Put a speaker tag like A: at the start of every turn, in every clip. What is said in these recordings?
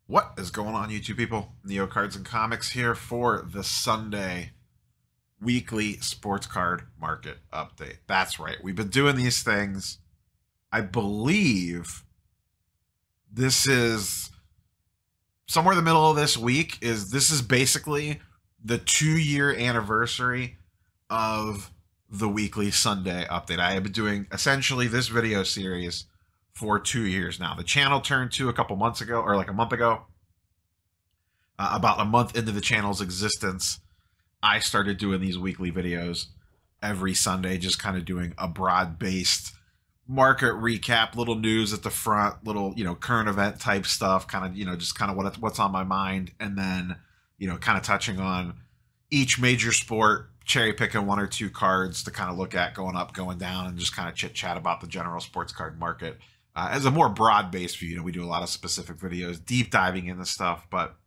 A: What is going on, YouTube people? Neo Cards and Comics here for the Sunday weekly sports card market update. That's right. We've been doing these things. I believe this is somewhere in the middle of this week. This is basically the 2-year anniversary of the weekly Sunday update. I have been doing essentially this video series for 2 years now. The channel turned 2 a couple months ago, or like a month ago. About a month into the channel's existence, I started doing these weekly videos every Sunday, just kind of doing a broad-based market recap, little news at the front, little, current event type stuff, kind of, just kind of what's on my mind, and then, kind of touching on each major sport, cherry picking 1 or 2 cards to kind of look at going up, going down, and just kind of chit chat about the general sports card market. As a more broad-based view, we do a lot of specific videos, deep diving into stuff, but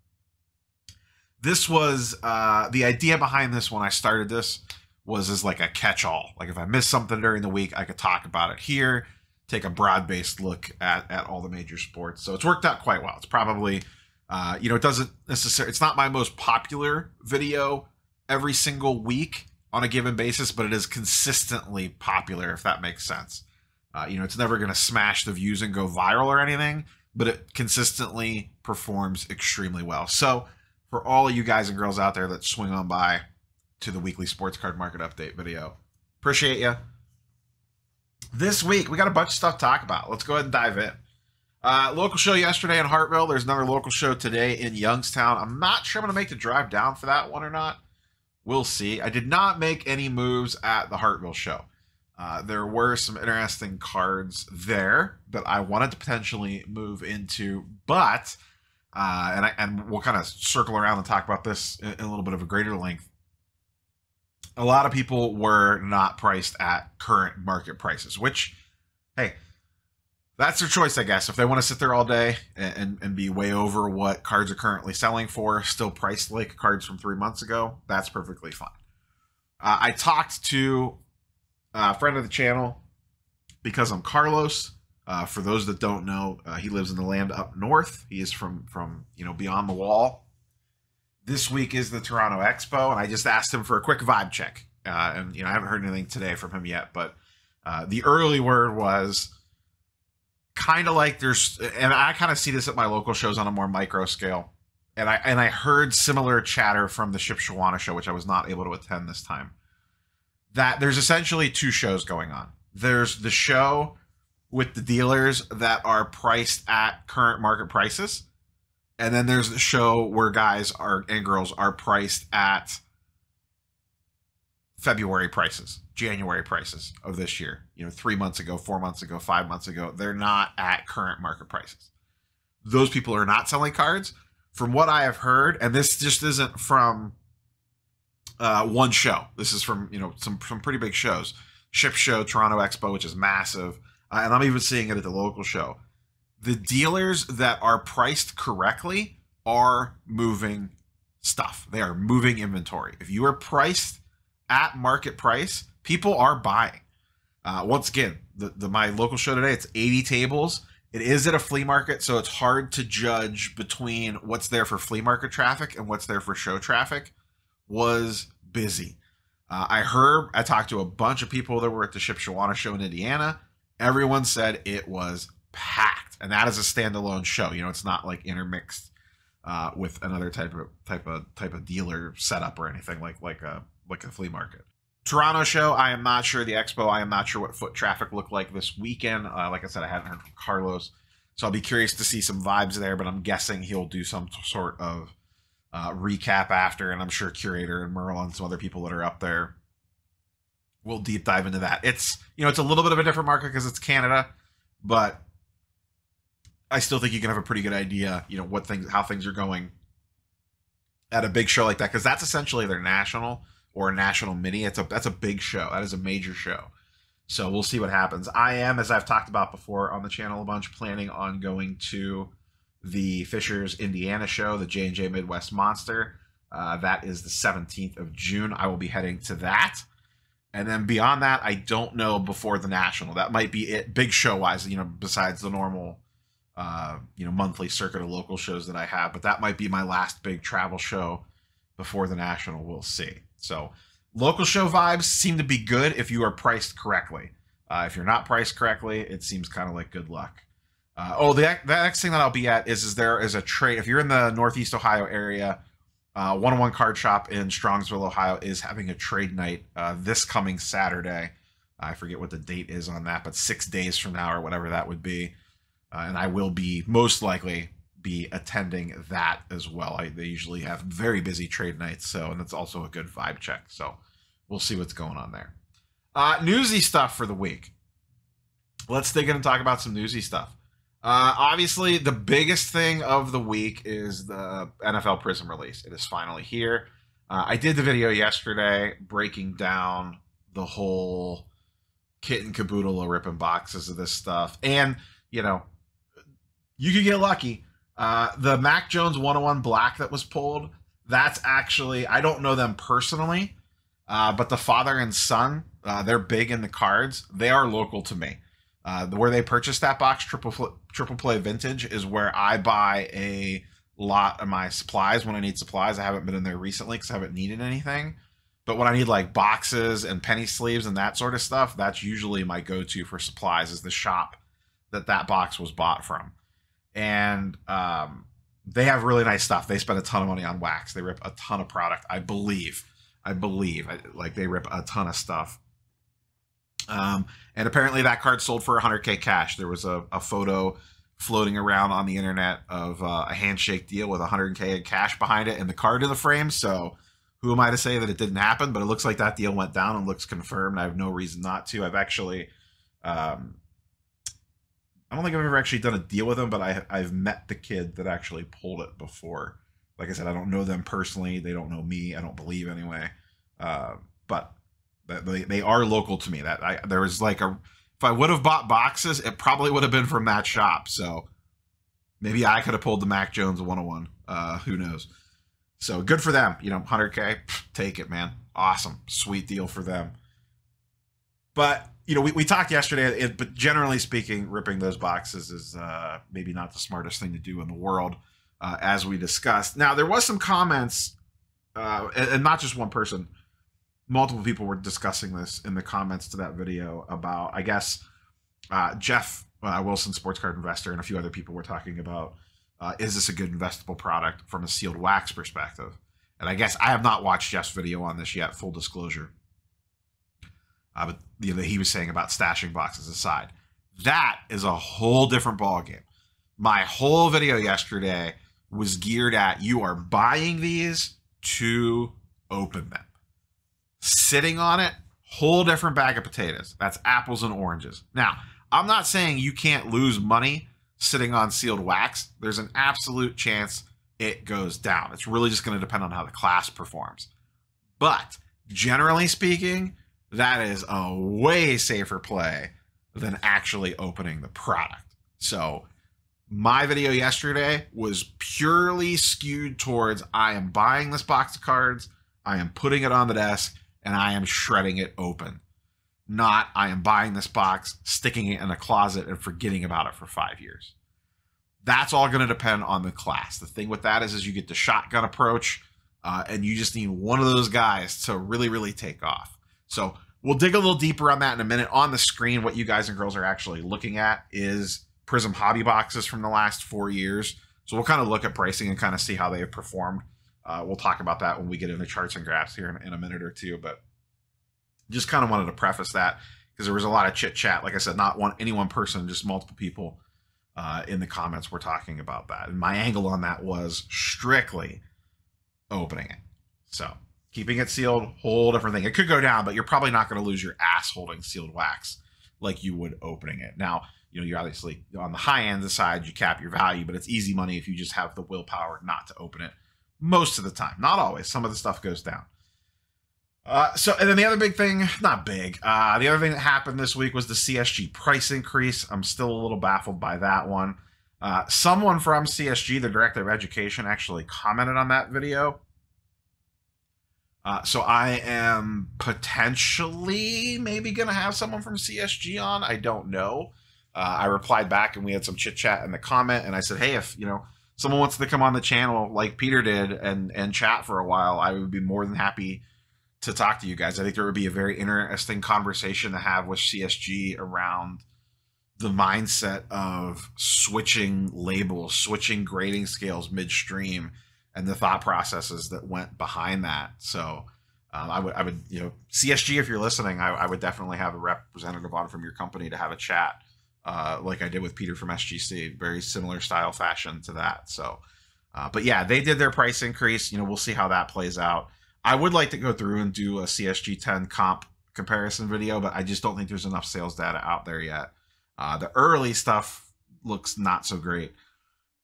A: this was the idea behind this when I started this was as like a catch-all. Like if I missed something during the week, I could talk about it here, take a broad-based look at all the major sports. So it's worked out quite well. It's probably, it doesn't necessarily, it's not my most popular video every single week on a given basis, but it is consistently popular, if that makes sense. It's never going to smash the views and go viral or anything, but it consistently performs extremely well. So for all of you guys and girls out there that swing on by to the weekly sports card market update video, appreciate you. This week, we got a bunch of stuff to talk about. Let's go ahead and dive in. Local show yesterday in Hartville. There's another local show today in Youngstown. I'm not sure I'm going to make the drive down for that one or not. We'll see. I did not make any moves at the Hartville show. There were some interesting cards there that I wanted to potentially move into, but and we'll kind of circle around and talk about this in a little bit of a greater length. A lot of people were not priced at current market prices, which, hey, that's their choice, I guess. If they want to sit there all day and be way over what cards are currently selling for, still priced like cards from 3 months ago, that's perfectly fine. I talked to a friend of the channel because I'm Carlos. For those that don't know, he lives in the land up north. He is from beyond the wall. This week is the Toronto Expo, and I just asked him for a quick vibe check. And I haven't heard anything today from him yet, but the early word was kind of like and I kind of see this at my local shows on a more micro scale. And I heard similar chatter from the Shipshawana show, which I was not able to attend this time, that there's essentially 2 shows going on. There's the show with the dealers that are priced at current market prices. And then there's the show where guys and girls are priced at February prices, January prices of this year. 3 months ago, 4 months ago, 5 months ago, they're not at current market prices. Those people are not selling cards. From what I have heard, and this just isn't from one show. This is from, some pretty big shows. Ship Show, Toronto Expo, which is massive. And I'm even seeing it at the local show. The dealers that are priced correctly are moving stuff. They are moving inventory. If you are priced at market price, people are buying. Once again, my local show today, it's 80 tables. It is at a flea market, so it's hard to judge between what's there for flea market traffic and what's there for show traffic. Was busy. I talked to a bunch of people that were at the Shipshawana show in Indiana. Everyone said it was packed, and that is a standalone show. It's not like intermixed with another type of dealer setup or anything like a flea market. Toronto show, I am not sure. The expo, I am not sure what foot traffic looked like this weekend. Like I said, I haven't heard from Carlos, so I'll be curious to see some vibes there. But I'm guessing he'll do some sort of recap after, and I'm sure Curator and Merle and some other people that are up there we'll deep dive into that. It's it's a little bit of a different market because it's Canada, but I still think you can have a pretty good idea, how things are going at a big show like that, because that's essentially their national or national mini. That's a big show. That is a major show. So we'll see what happens. I am, as I've talked about before on the channel a bunch, planning on going to the Fishers Indiana show, the J&J Midwest Monster. That is the 17th of June. I will be heading to that. And then beyond that, I don't know before the National. That might be it, big show-wise, besides the normal monthly circuit of local shows that I have, but that might be my last big travel show before the national. We'll see. So local show vibes seem to be good if you are priced correctly. If you're not priced correctly, it seems kind of like good luck. The next thing that I'll be at is there is a trade. If you're in the Northeast Ohio area, 101 Card Shop in Strongsville, Ohio is having a trade night this coming Saturday. I forget what the date is on that, but 6 days from now or whatever that would be. And I will be most likely be attending that as well. They usually have very busy trade nights, and it's also a good vibe check. So we'll see what's going on there. Newsy stuff for the week. Let's dig in and talk about some newsy stuff. Obviously, the biggest thing of the week is the NFL Prism release. It is finally here. I did the video yesterday breaking down the whole kit and caboodle of ripping boxes of this stuff. And, you could get lucky. The Mac Jones 101 Black that was pulled, that's actually, I don't know them personally, but the father and son, they're big in the cards. They are local to me. Where they purchased that box, Triple Play Vintage, is where I buy a lot of my supplies when I need supplies. I haven't been in there recently because I haven't needed anything. But when I need like boxes and penny sleeves and that sort of stuff, that's usually my go-to for supplies, is the shop that box was bought from. And they have really nice stuff. They spend a ton of money on wax. They rip a ton of product, I believe. They rip a ton of stuff. And apparently that card sold for $100K cash. There was a photo floating around on the internet of a handshake deal with $100K in cash behind it and the card in the frame. So who am I to say that it didn't happen? But it looks like that deal went down and looks confirmed. I have no reason not to. I've actually, I don't think I've ever actually done a deal with them, but I've met the kid that actually pulled it before. Like I said, I don't know them personally. They don't know me. I don't believe anyway. But they are local to me. There was if I would have bought boxes, it probably would have been from that shop. So maybe I could have pulled the Mac Jones 101. Who knows? So good for them. 100K, take it, man. Awesome, sweet deal for them. But we talked yesterday, but generally speaking, ripping those boxes is maybe not the smartest thing to do in the world, as we discussed. Now there was some comments, and not just one person. Multiple people were discussing this in the comments to that video about, I guess, Jeff Wilson, Sports Card Investor, and a few other people were talking about, is this a good investable product from a sealed wax perspective? And I guess I have not watched Jeff's video on this yet, full disclosure. But he was saying about stashing boxes aside. That is a whole different ballgame. My whole video yesterday was geared at, you are buying these to open them. Sitting on it, whole different bag of potatoes. That's apples and oranges. Now, I'm not saying you can't lose money sitting on sealed wax. There's an absolute chance it goes down. It's really just going to depend on how the class performs. But generally speaking, that is a way safer play than actually opening the product. So my video yesterday was purely skewed towards, I am buying this box of cards, I am putting it on the desk, and I am shredding it open. Not, I am buying this box, sticking it in a closet, and forgetting about it for 5 years. That's all going to depend on the class. The thing with that is you get the shotgun approach, and you just need one of those guys to really, really take off. So we'll dig a little deeper on that in a minute. On the screen, what you guys and girls are actually looking at is Prism hobby boxes from the last 4 years. So we'll kind of look at pricing and kind of see how they have performed. We'll talk about that when we get into charts and graphs here in a minute or two, but just kind of wanted to preface that because there was a lot of chit chat. Like I said, not any one person, just multiple people in the comments were talking about that. And my angle on that was strictly opening it. So keeping it sealed, whole different thing. It could go down, but you're probably not going to lose your ass holding sealed wax like you would opening it. Now, you're obviously on the high end of the side, you cap your value, but it's easy money if you just have the willpower not to open it. Most of the time, not always. Some of the stuff goes down. And then the other big thing, not big, the other thing that happened this week was the CSG price increase. I'm still a little baffled by that one. Someone from CSG, the director of education, actually commented on that video. So I am potentially maybe going to have someone from CSG on. I don't know. I replied back and we had some chit chat in the comment, and I said, hey, if someone wants to come on the channel like Peter did and chat for a while, I would be more than happy to talk to you guys. I think there would be a very interesting conversation to have with CSG around the mindset of switching labels, switching grading scales midstream, and the thought processes that went behind that. So I would, CSG, if you're listening, I would definitely have a representative on from your company to have a chat, like I did with Peter from SGC, very similar style fashion to that. So, but yeah, they did their price increase. We'll see how that plays out. I would like to go through and do a CSG 10 comp comparison video, but I just don't think there's enough sales data out there yet. The early stuff looks not so great.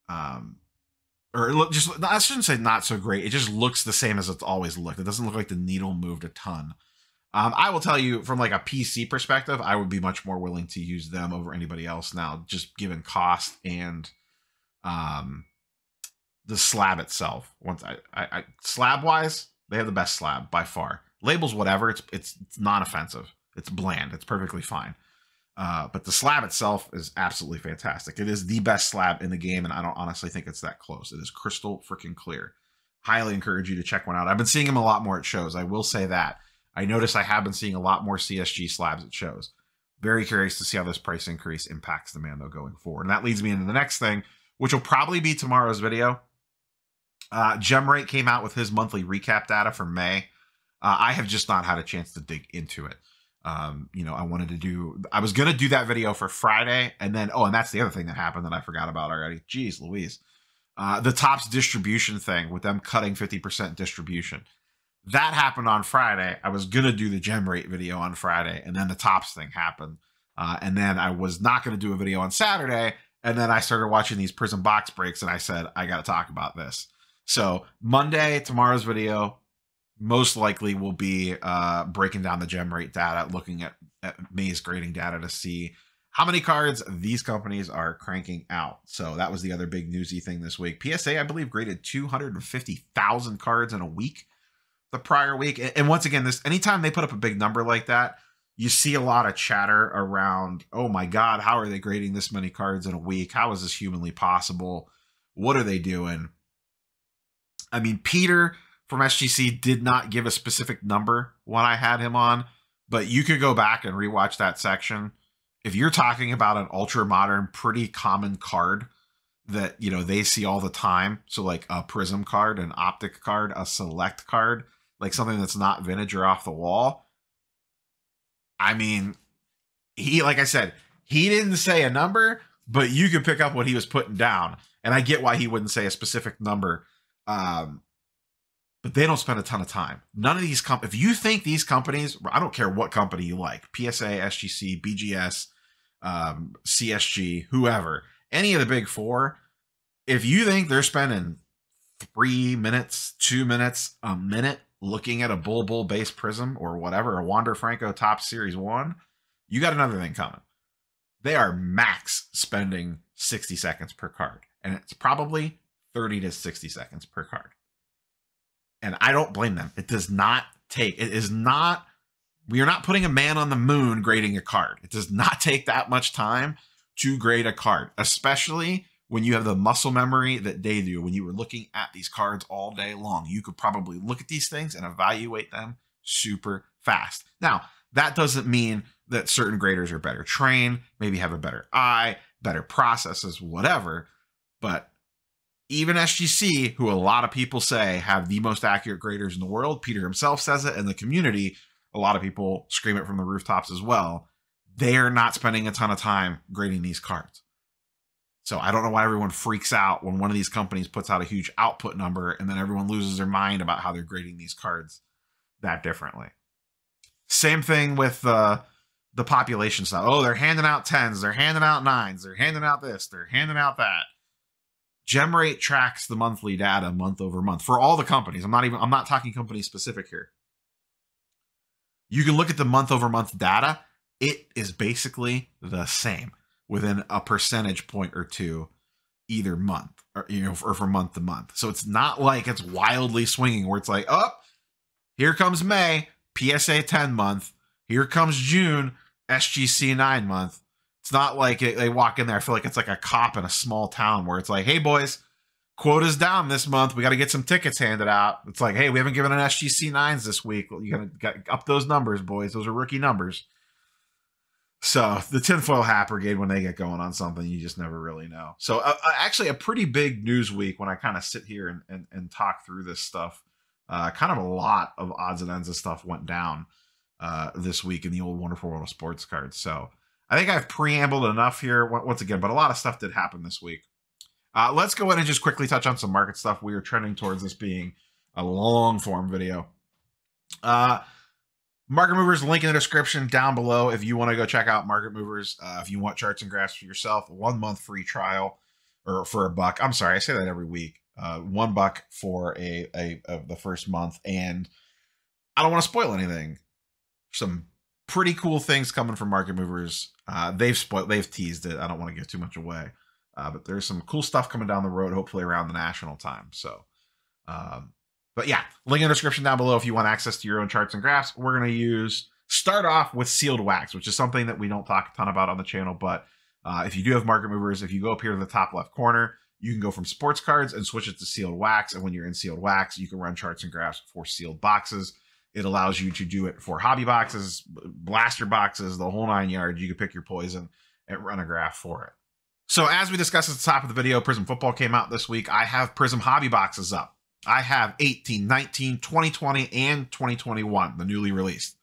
A: I shouldn't say not so great. It just looks the same as it's always looked. It doesn't look like the needle moved a ton. I will tell you, from like a PC perspective, I would be much more willing to use them over anybody else now, just given cost and the slab itself. Once I slab wise, they have the best slab by far. Labels, whatever, it's non-offensive. It's bland. It's perfectly fine. But the slab itself is absolutely fantastic. It is the best slab in the game, and I don't honestly think it's that close. It is crystal freaking clear. Highly encourage you to check one out. I've been seeing them a lot more at shows. I will say that. I noticed I have been seeing a lot more CSG slabs at shows. Very curious to see how this price increase impacts demand, though, going forward. And that leads me into the next thing, which will probably be tomorrow's video. GemRate came out with his monthly recap data for May. I have just not had a chance to dig into it. I was going to do that video for Friday, and then, and that's the other thing that happened that I forgot about already. Jeez Louise. The Topps distribution thing with them cutting 50% distribution. That happened on Friday. I was going to do the GemRate video on Friday, and then the Topps thing happened. And then I was not going to do a video on Saturday, and then I started watching these Prism box breaks, and I said, I got to talk about this. So Monday, tomorrow's video, most likely will be breaking down the GemRate data, looking at May's grading data to see how many cards these companies are cranking out. So that was the other big newsy thing this week. PSA, I believe, graded 250,000 cards in a week the prior week. And once again, anytime they put up a big number like that, you see a lot of chatter around, oh my God, how are they grading this many cards in a week? How is this humanly possible? What are they doing? I mean, Peter from SGC did not give a specific number when I had him on, but you could go back and rewatch that section. If you're talking about an ultra modern, pretty common card that, they see all the time. So like a Prism card, an Optic card, a Select card, like something that's not vintage or off the wall. I mean, like I said, he didn't say a number, but you could pick up what he was putting down. And I get why he wouldn't say a specific number. But they don't spend a ton of time. None of these if you think these companies, I don't care what company you like, PSA, SGC, BGS, CSG, whoever, any of the big four, if you think they're spending 3 minutes, 2 minutes, a minute looking at a Bull base Prism or whatever, a Wander Franco Topps Series 1, you got another thing coming. They are max spending 60 seconds per card. And it's probably 30 to 60 seconds per card. And I don't blame them. We are not putting a man on the moon grading a card. It does not take that much time to grade a card, especially when you have the muscle memory that they do. When you were looking at these cards all day long, you could probably look at these things and evaluate them super fast. Now, that doesn't mean that certain graders are better trained, maybe have a better eye, better processes, whatever. But even SGC, who a lot of people say have the most accurate graders in the world, Peter himself says it, and the community, a lot of people scream it from the rooftops as well, they are not spending a ton of time grading these cards. So I don't know why everyone freaks out when one of these companies puts out a huge output number and then everyone loses their mind about how they're grading these cards that differently. Same thing with the population stuff. Oh, they're handing out 10s, they're handing out 9s, they're handing out this, they're handing out that. GemRate tracks the monthly data month over month for all the companies. I'm not talking company specific here. You can look at the month over month data. It is basically the same within a percentage point or two either month or, or from month to month. So it's not like it's wildly swinging where it's like, oh, here comes May, PSA 10 month. Here comes June, SGC 9 month. It's not like they walk in there. I feel like it's like a cop in a small town where it's like, hey, boys, quota's down this month. We got to get some tickets handed out. It's like, hey, we haven't given an SGC 9s this week. Well, you got to up those numbers, boys. Those are rookie numbers. So the tinfoil hat brigade, when they get going on something, you just never really know. So actually a pretty big news week when I kind of sit here and talk through this stuff. Kind of a lot of odds and ends of stuff went down this week in the old wonderful world of sports cards. So I think I've preambled enough here once again, but a lot of stuff did happen this week. Let's go ahead and just quickly touch on some market stuff. We are trending towards this being a long form video. Market Movers, link in the description down below if you want to go check out Market Movers. If you want charts and graphs for yourself, 1 month free trial, or for $1. I'm sorry, I say that every week. $1 for the first month, and I don't want to spoil anything. Some pretty cool things coming from Market Movers. They've teased it. I don't want to give too much away, but there's some cool stuff coming down the road, hopefully around the national time. So. But yeah, link in the description down below if you want access to your own charts and graphs. We're going to start off with sealed wax, which is something that we don't talk a ton about on the channel. But if you do have Market Movers, if you go up here to the top left corner, you can go from sports cards and switch it to sealed wax. And when you're in sealed wax, you can run charts and graphs for sealed boxes. It allows you to do it for hobby boxes, blaster boxes, the whole 9 yards. You can pick your poison and run a graph for it. So as we discussed at the top of the video, Prism Football came out this week. I have Prism hobby boxes up. I have 18, 19, 2020, and 2021, the newly released.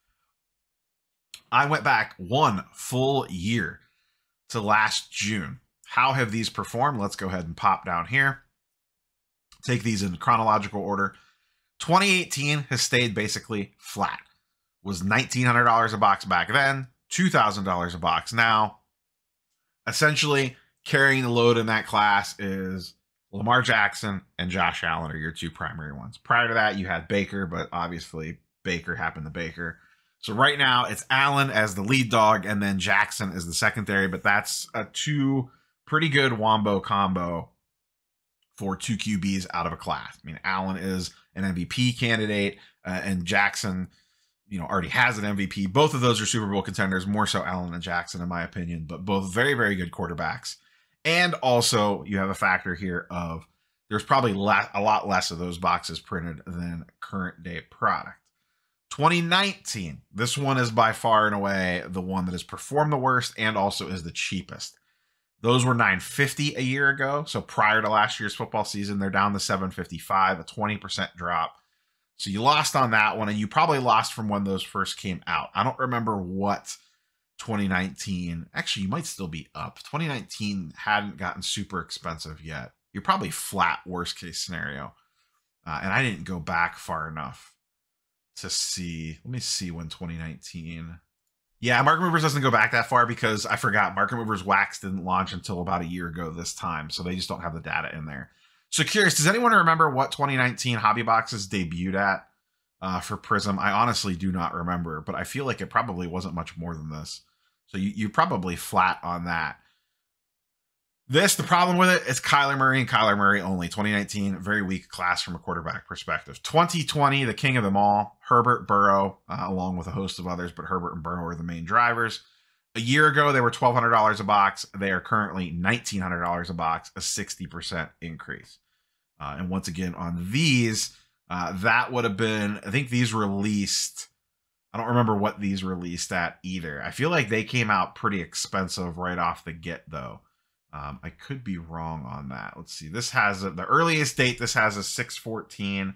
A: I went back 1 full year to last June. How have these performed? Let's go ahead and pop down here. Take these in chronological order. 2018 has stayed basically flat. Was $1,900 a box back then, $2,000 a box now. Essentially, carrying the load in that class is Lamar Jackson and Josh Allen are your 2 primary ones. Prior to that, you had Baker, but obviously Baker happened to Baker. So right now, it's Allen as the lead dog, and then Jackson as the secondary, but that's a 2 pretty good wombo combo for 2 QBs out of a class. I mean, Allen is an MVP candidate, and Jackson, already has an MVP. Both of those are Super Bowl contenders, more so Allen and Jackson, in my opinion, but both very, very good quarterbacks. And also, you have a factor here of there's probably a lot less of those boxes printed than current day product. 2019, this one is by far and away the one that has performed the worst and also is the cheapest. Those were $950 a year ago. So prior to last year's football season, they're down to $755, a 20% drop. So you lost on that one, and you probably lost from when those first came out. I don't remember what 2019, actually, you might still be up. 2019 hadn't gotten super expensive yet. You're probably flat, worst case scenario. And I didn't go back far enough to see. Let me see when 2019. Yeah, Market Movers doesn't go back that far because I forgot Market Movers Wax didn't launch until about a year ago this time. So they just don't have the data in there. So curious, does anyone remember what 2019 hobby boxes debuted at? For Prism, I honestly do not remember, but I feel like it probably wasn't much more than this. So you probably flat on that. The problem with it is Kyler Murray and Kyler Murray only. 2019, very weak class from a quarterback perspective. 2020, the king of them all, Herbert, Burrow, along with a host of others, but Herbert and Burrow are the main drivers. A year ago, they were $1,200 a box. They are currently $1,900 a box, a 60% increase. And once again, on these, that would have been, I think these released, I don't remember what these released at either. I feel like they came out pretty expensive right off the get, though. I could be wrong on that. Let's see. This has the earliest date. This has a 6/14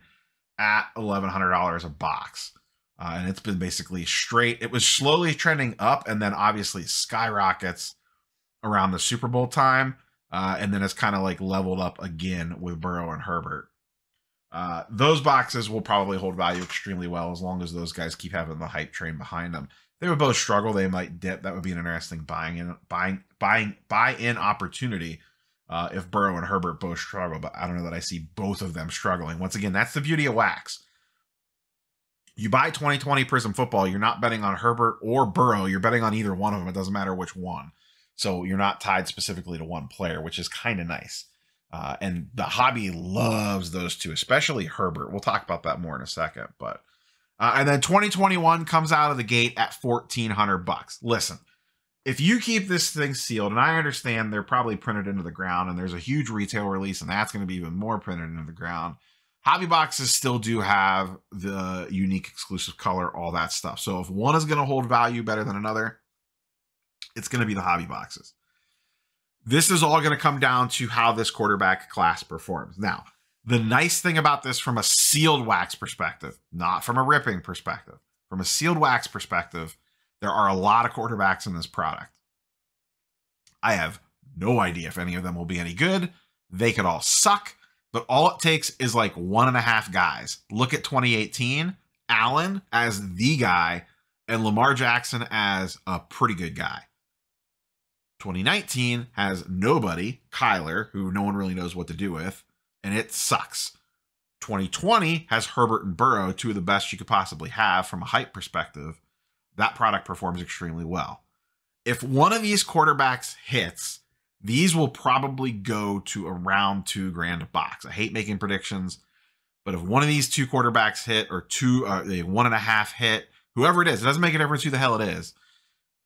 A: at $1,100 a box. And it's been basically straight. It was slowly trending up and then obviously skyrockets around the Super Bowl time. And then it's kind of like leveled up again with Burrow and Herbert. Those boxes will probably hold value extremely well as long as those guys keep having the hype train behind them. They would both struggle. They might dip. That would be an interesting buy-in opportunity if Burrow and Herbert both struggle. But I don't know that I see both of them struggling. Once again, that's the beauty of Wax. You buy 2020 Prism Football, you're not betting on Herbert or Burrow. You're betting on either one of them. It doesn't matter which one. So you're not tied specifically to one player, which is kind of nice. And the hobby loves those two, especially Herbert. We'll talk about that more in a second. But and then 2021 comes out of the gate at $1,400. Listen, If you keep this thing sealed, and I understand they're probably printed into the ground, and there's a huge retail release, and that's going to be even more printed into the ground. Hobby boxes still do have the unique exclusive color, all that stuff. So if one is going to hold value better than another, it's going to be the hobby boxes. This is all going to come down to how this quarterback class performs. Now, the nice thing about this from a sealed wax perspective, not from a ripping perspective, from a sealed wax perspective, there are a lot of quarterbacks in this product. I have no idea if any of them will be any good. They could all suck, but all it takes is like 1.5 guys. Look at 2018, Allen as the guy and Lamar Jackson as a pretty good guy. 2019 has nobody, Kyler, who no one really knows what to do with, and it sucks. 2020 has Herbert and Burrow, two of the best you could possibly have from a hype perspective. That product performs extremely well. If one of these quarterbacks hits, these will probably go to around $2,000 a box. I hate making predictions, but if one of these two quarterbacks hit, or 1.5 hit, whoever it is, it doesn't make a difference who the hell it is,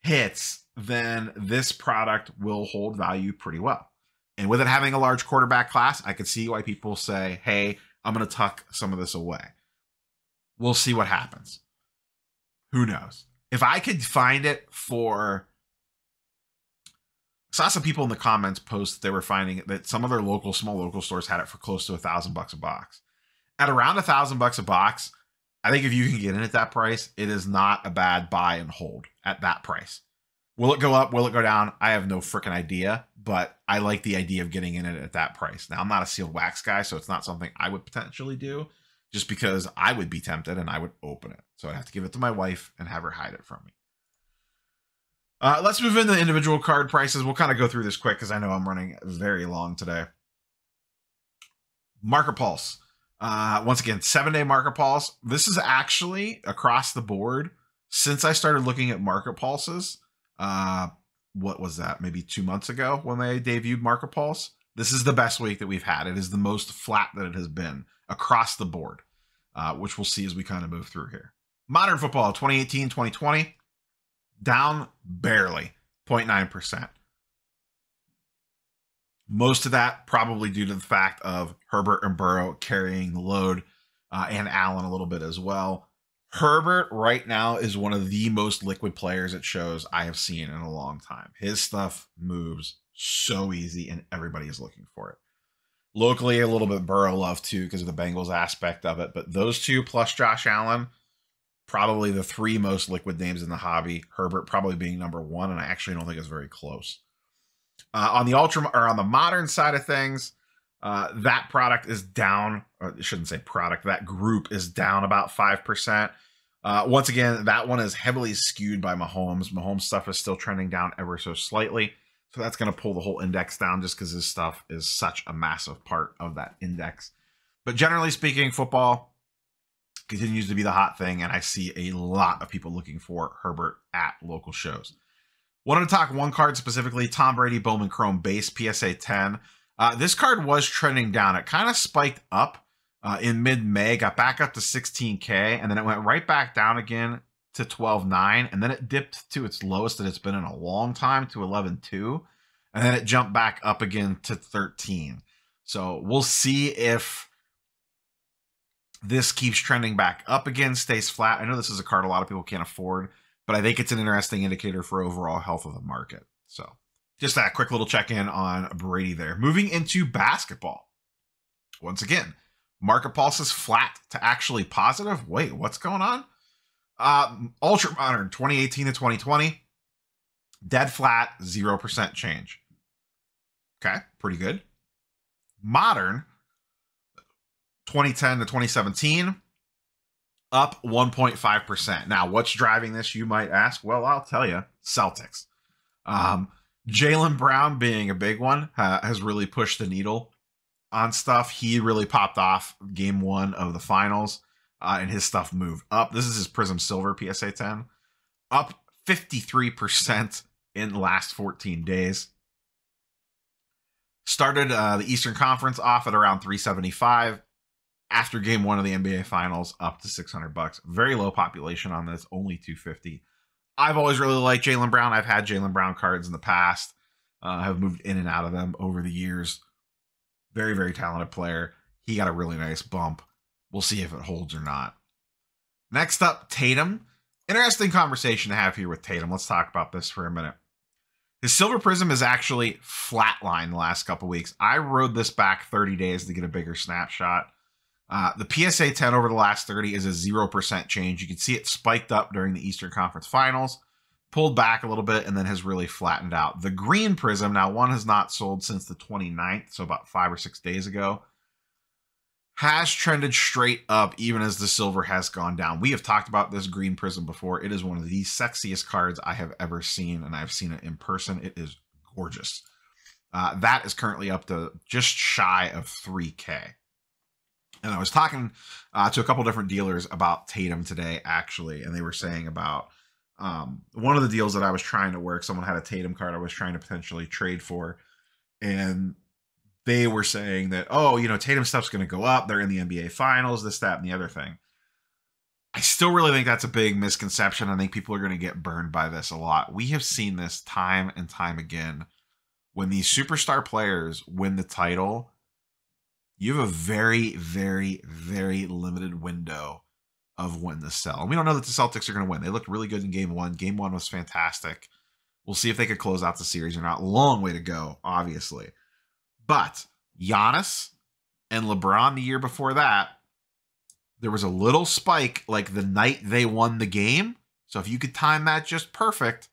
A: hits, then this product will hold value pretty well. And with it having a large quarterback class, I could see why people say, hey, I'm going to tuck some of this away. We'll see what happens. Who knows? If I could find it for... I saw some people in the comments post that they were finding that some of their small local stores had it for close to $1,000 a box. At around $1,000 a box, I think if you can get in at that price, it is not a bad buy and hold at that price. Will it go up? Will it go down? I have no freaking idea, but I like the idea of getting in it at that price. Now, I'm not a sealed wax guy, so it's not something I would potentially do, just because I would be tempted and I would open it. So I'd have to give it to my wife and have her hide it from me. Let's move into the individual card prices. We'll kind of go through this quick because I know I'm running very long today. Market Pulse. Once again, 7-day Market Pulse. This is actually across the board. Since I started looking at Market Pulses, what was that? Maybe 2 months ago when they debuted Market Pulse. This is the best week that we've had. It is the most flat that it has been across the board, which we'll see as we kind of move through here. Modern Football 2018-2020. Down barely, 0.9%. Most of that probably due to the fact of Herbert and Burrow carrying the load, and Allen a little bit as well. Herbert right now is one of the most liquid players at shows I have seen in a long time. His stuff moves so easy and everybody is looking for it. Locally, a little bit Burrow love too because of the Bengals aspect of it, but those two plus Josh Allen, probably the 3 most liquid names in the hobby. Herbert probably being number 1, and I actually don't think it's very close. On the modern side of things, that product is down. Or I shouldn't say product. That group is down about 5%. Once again, that one is heavily skewed by Mahomes. Mahomes stuff is still trending down ever so slightly, so that's going to pull the whole index down just because his stuff is such a massive part of that index. But generally speaking, football continues to be the hot thing, and I see a lot of people looking for Herbert at local shows. Wanted to talk one card specifically, Tom Brady Bowman Chrome Base PSA 10. This card was trending down. It kind of spiked up in mid-May, got back up to 16K, and then it went right back down again to 12.9, and then it dipped to its lowest that it's been in a long time to 11.2, and then it jumped back up again to 13. So we'll see if this keeps trending back up again, stays flat. I know this is a card a lot of people can't afford, but I think it's an interesting indicator for overall health of the market. So just that quick little check-in on Brady there. Moving into basketball. Once again, Market Pulse is flat to actually positive. Wait, what's going on? Ultra Modern 2018 to 2020. Dead flat, 0% change. Okay, pretty good. Modern 2010 to 2017, up 1.5%. Now, what's driving this, you might ask? Well, I'll tell you, Celtics. Jaylen Brown being a big one has really pushed the needle on stuff. He really popped off game 1 of the finals, and his stuff moved up. This is his Prism Silver PSA 10, up 53% in the last 14 days. Started the Eastern Conference off at around 375. After game 1 of the NBA Finals, up to $600. Very low population on this, only 250. I've always really liked Jaylen Brown. I've had Jaylen Brown cards in the past. Have moved in and out of them over the years. Very, very talented player. He got a really nice bump. We'll see if it holds or not. Next up, Tatum. Interesting conversation to have here with Tatum. Let's talk about this for a minute. His Silver Prism is actually flatlined the last couple weeks. I rode this back 30 days to get a bigger snapshot. The PSA 10 over the last 30 is a 0% change. You can see it spiked up during the Eastern Conference Finals, pulled back a little bit, and then has really flattened out. The green prism, now one has not sold since the 29th, so about 5 or 6 days ago, has trended straight up even as the silver has gone down. We have talked about this green prism before. It is one of the sexiest cards I have ever seen, and I've seen it in person. It is gorgeous. That is currently up to just shy of 3K. And I was talking to a couple different dealers about Tatum today, actually, and they were saying about one of the deals that I was trying to work. Someone had a Tatum card I was trying to potentially trade for, and they were saying that, oh, you know, Tatum stuff's going to go up. They're in the NBA Finals, this, that, and the other thing. I still really think that's a big misconception. I think people are going to get burned by this a lot. We have seen this time and time again. When these superstar players win the title, you have a very, very, very limited window of when to sell. And we don't know that the Celtics are going to win. They looked really good in game one. Game one was fantastic. We'll see if they could close out the series or not. Long way to go, obviously. But Giannis and LeBron the year before that, there was a little spike like the night they won the game. So if you could time that just perfect,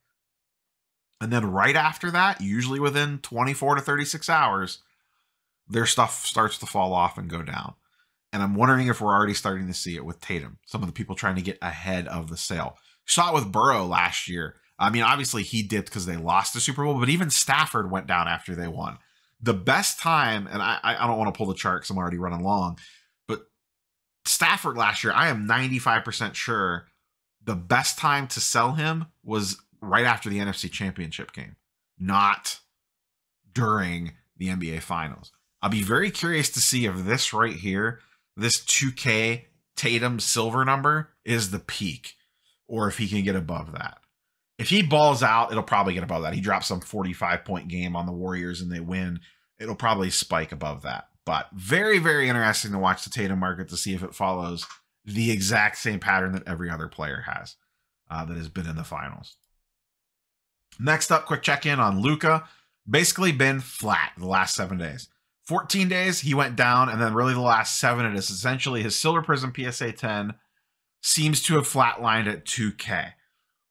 A: and then right after that, usually within 24 to 36 hours, their stuff starts to fall off and go down. And I'm wondering if we're already starting to see it with Tatum. Some of the people trying to get ahead of the sale. Saw it with Burrow last year. I mean, obviously he dipped because they lost the Super Bowl, but even Stafford went down after they won. The best time, and I don't want to pull the chart because I'm already running long, but Stafford last year, I am 95% sure the best time to sell him was right after the NFC Championship game, not during the NBA Finals. I'll be very curious to see if this right here, this 2K Tatum silver number is the peak, or if he can get above that. If he balls out, it'll probably get above that. He drops some 45-point game on the Warriors and they win. It'll probably spike above that. But very, very interesting to watch the Tatum market to see if it follows the exact same pattern that every other player has that has been in the finals. Next up, quick check-in on Luka. Basically been flat the last 7 days. 14 days, he went down, and then really the last 7, it is essentially his Silver Prism PSA 10 seems to have flatlined at 2K.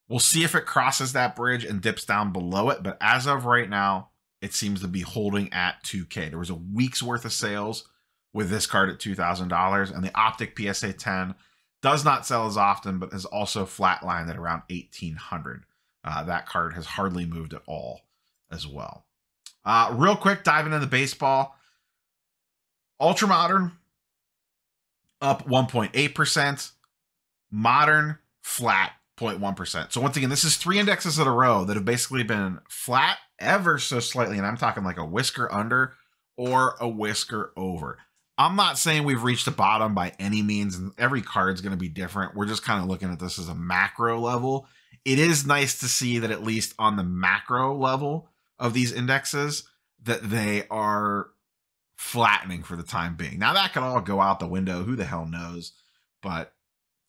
A: We'll see if it crosses that bridge and dips down below it, but as of right now, it seems to be holding at 2K. There was a week's worth of sales with this card at $2,000, and the Optic PSA 10 does not sell as often, but is also flatlined at around $1,800. That card has hardly moved at all as well. Real quick, diving into baseball. Ultra Modern, up 1.8%. Modern, flat, 0.1%. So once again, this is 3 indexes in a row that have basically been flat ever so slightly, and I'm talking like a whisker under or a whisker over. I'm not saying we've reached the bottom by any means, and every card's going to be different. We're just kind of looking at this as a macro level. It is nice to see that at least on the macro level of these indexes that they are flattening for the time being. Now that could all go out the window. Who the hell knows? But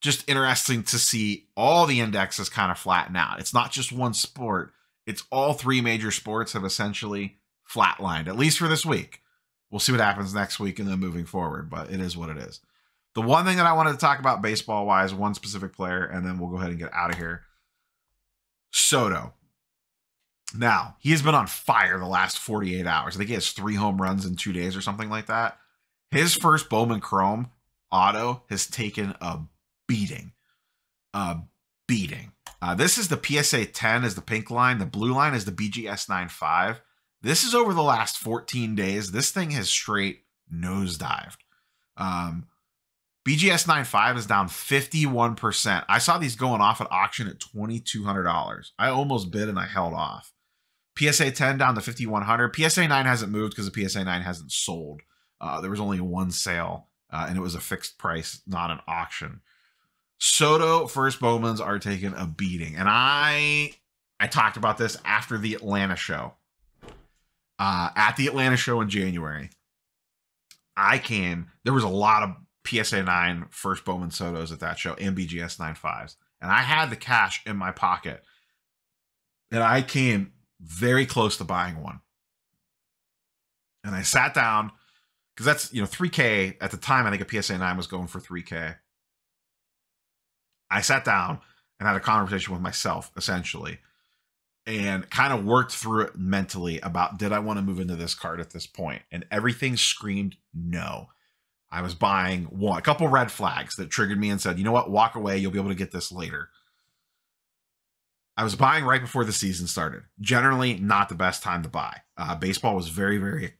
A: just interesting to see all the indexes kind of flatten out. It's not just one sport. It's all 3 major sports have essentially flatlined, at least for this week. We'll see what happens next week and then moving forward, but it is what it is. The one thing that I wanted to talk about baseball-wise, one specific player, and then we'll go ahead and get out of here. Soto. Now, he has been on fire the last 48 hours. I think he has 3 home runs in 2 days or something like that. His first Bowman Chrome auto has taken a beating. This is the PSA 10 is the pink line. The blue line is the BGS 95. This is over the last 14 days. This thing has straight nosedived. BGS 95 is down 51%. I saw these going off at auction at $2,200. I almost bid and I held off. PSA 10 down to 5,100. PSA 9 hasn't moved because the PSA 9 hasn't sold. There was only one sale, and it was a fixed price, not an auction. Soto first Bowmans are taking a beating. And I talked about this after the Atlanta show. At the Atlanta show in January, there was a lot of PSA 9 first Bowman Sotos at that show and BGS 95s. And I had the cash in my pocket. And I came very close to buying one. And I sat down, because that's, $3K. At the time, I think a PSA 9 was going for $3K. I sat down and had a conversation with myself, essentially, and kind of worked through it mentally about, did I want to move into this card at this point? And everything screamed no. I was buying a couple red flags that triggered me and said, you know what, walk away. You'll be able to get this later. I was buying right before the season started. Generally, not the best time to buy. Baseball was very, very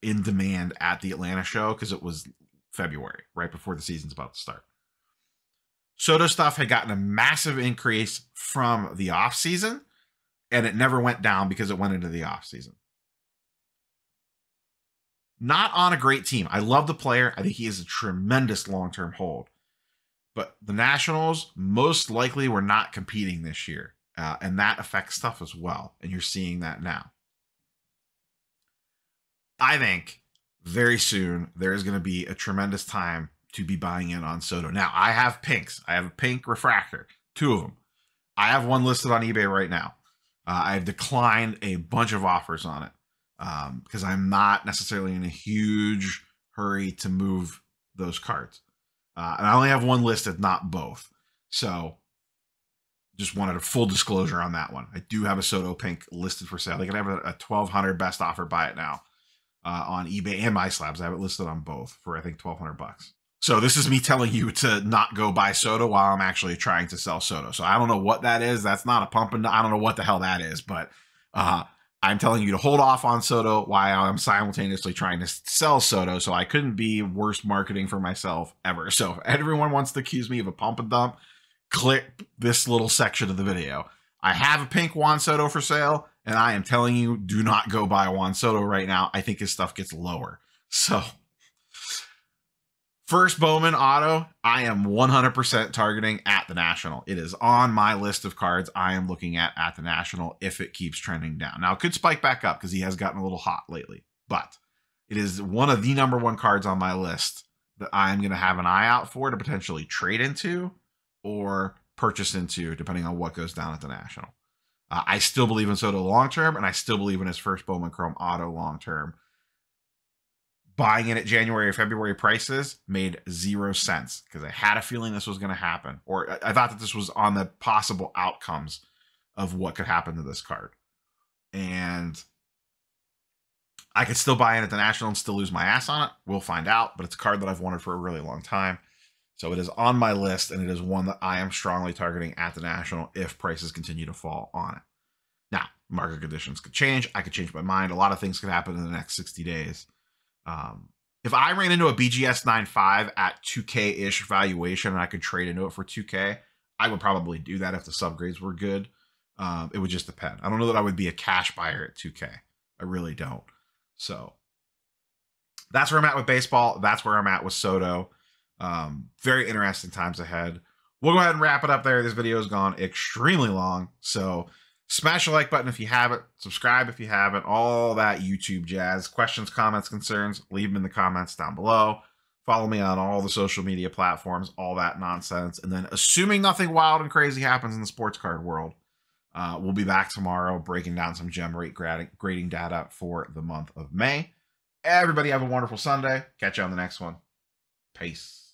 A: in demand at the Atlanta show because it was February, right before the season's about to start. Soto stuff had gotten a massive increase from the offseason, and it never went down because it went into the offseason. Not on a great team. I love the player. I think he is a tremendous long-term hold. But the Nationals most likely were not competing this year, and that affects stuff as well, and you're seeing that now. I think very soon there is going to be a tremendous time to be buying in on Soto. Now, I have pinks. I have a pink refractor, 2 of them. I have one listed on eBay right now. I've declined a bunch of offers on it because I'm not necessarily in a huge hurry to move those cards. And I only have one listed, not both. So just wanted a full disclosure on that one. I do have a Soto pink listed for sale. They can have a $1,200 best offer, buy it now on eBay and MySlabs. I have it listed on both for, I think, $1,200. So this is me telling you to not go buy Soto while I'm actually trying to sell Soto. So I don't know what that is. That's not a pump and I don't know what the hell that is, but I'm telling you to hold off on Soto while I'm simultaneously trying to sell Soto. So I couldn't be worse marketing for myself ever. So if everyone wants to accuse me of a pump and dump, click this little section of the video. I have a pink Juan Soto for sale, and I am telling you, do not go buy Juan Soto right now. I think his stuff gets lower. So first Bowman auto, I am 100% targeting at the National. It is on my list of cards I am looking at the National if it keeps trending down. Now, it could spike back up because he has gotten a little hot lately, but it is one of the #1 cards on my list that I'm going to have an eye out for to potentially trade into or purchase into, depending on what goes down at the National. I still believe in Soto long-term, and I still believe in his first Bowman Chrome auto long-term. Buying it at January or February prices made 0 sense because I had a feeling this was going to happen, or I thought that this was on the possible outcomes of what could happen to this card. And I could still buy in at the National and still lose my ass on it. We'll find out, but it's a card that I've wanted for a really long time. So it is on my list, and it is one that I am strongly targeting at the National if prices continue to fall on it. Now, market conditions could change. I could change my mind. A lot of things could happen in the next 60 days. If I ran into a BGS 95 at 2K-ish valuation and I could trade into it for 2K, I would probably do that if the subgrades were good. It would just depend. I don't know that I would be a cash buyer at 2K. I really don't. So that's where I'm at with baseball. That's where I'm at with Soto. Very interesting times ahead. We'll go ahead and wrap it up there. This video has gone extremely long. So smash the like button if you haven't. Subscribe if you haven't. All that YouTube jazz. Questions, comments, concerns, leave them in the comments down below. Follow me on all the social media platforms, all that nonsense. And then assuming nothing wild and crazy happens in the sports card world, we'll be back tomorrow breaking down some gem rate grading data for the month of May. Everybody have a wonderful Sunday. Catch you on the next one. Peace.